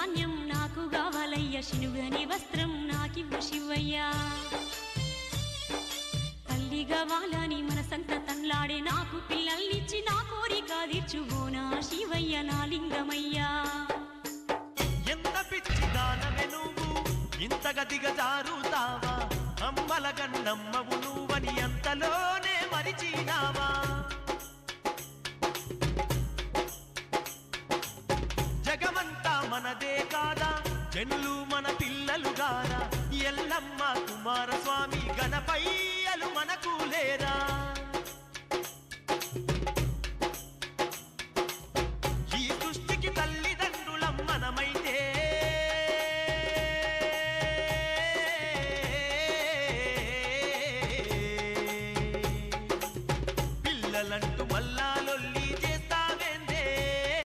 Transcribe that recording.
ధాన్యం నాకు కావాలయ్యా, శినుగని వస్త్రం నాకివ్వు శివయ్యా. తల్లి కావాలని మనసంత తన్లాడే నాకు పిల్లల్నిచ్చి నా కోరిక తీర్చువోనా శివయ్య నా లింగమయ్యా. ఎంత పిచ్చి దానవే నువ్వు ఇంతగా దిగజారుతావా, అమ్మల గన్నమ్మవు నువ్వని అంతలోనే మరిచినావా. జగమంతా మనదే కాదా, జనులు